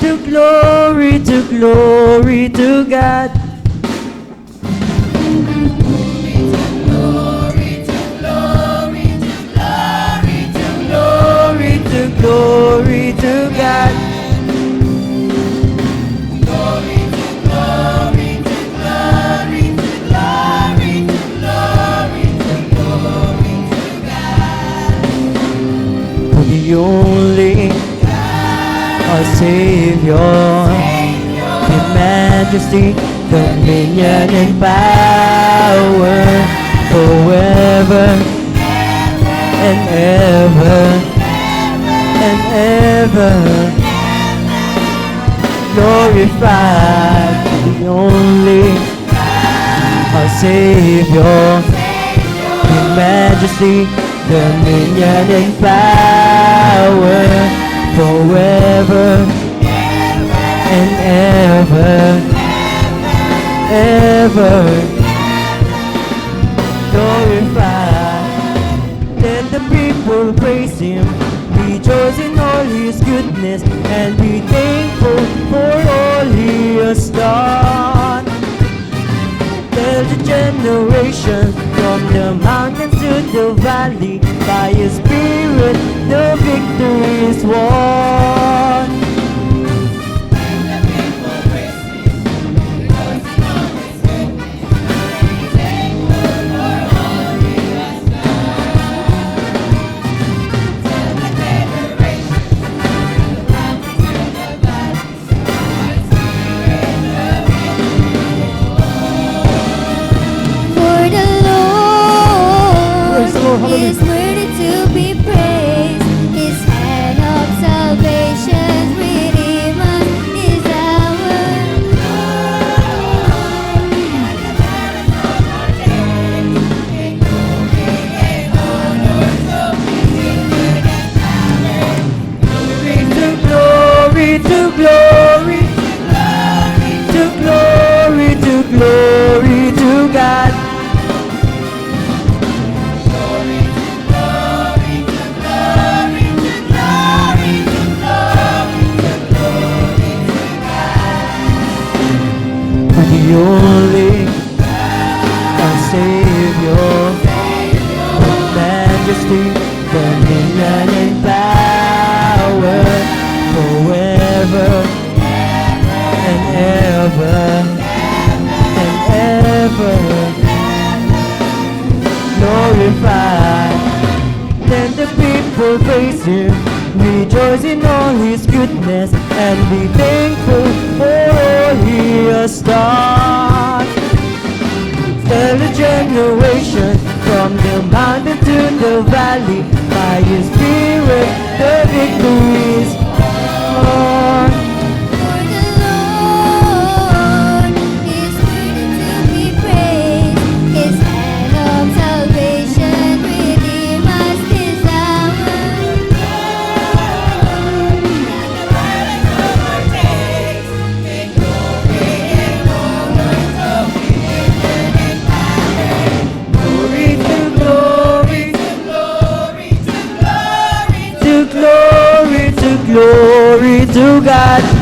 to glory to glory to God. Glory to God. Glory to glory to glory to glory to glory to glory to God. To the only our Savior, in majesty, dominion, and power, forever and ever. And ever, glorified to the only our Savior, in majesty, dominion, and power, forever and ever, ever, glorified. Let the people praise Him, rejoice in all His goodness, and be thankful for all He has done. Tell the generations from the mountains to the valley, by His Spirit the victory is won. He is worthy to be praised. His hand of salvation redeem us is ours. Glory to glory, to glory to glory to God. The only our Savior, with majesty, dominion, and power, forever and ever and ever, glorified. Let the people praise Him, rejoice in all His goodness, and be thankful for all He has done. Tell the generation from the mountain to the valley, by His Spirit the victory is won. For the Lord is worthy to be praised. His hand of salvation redeem us is ours. Glory to glory, Glory to glory to glory to glory to glory to God.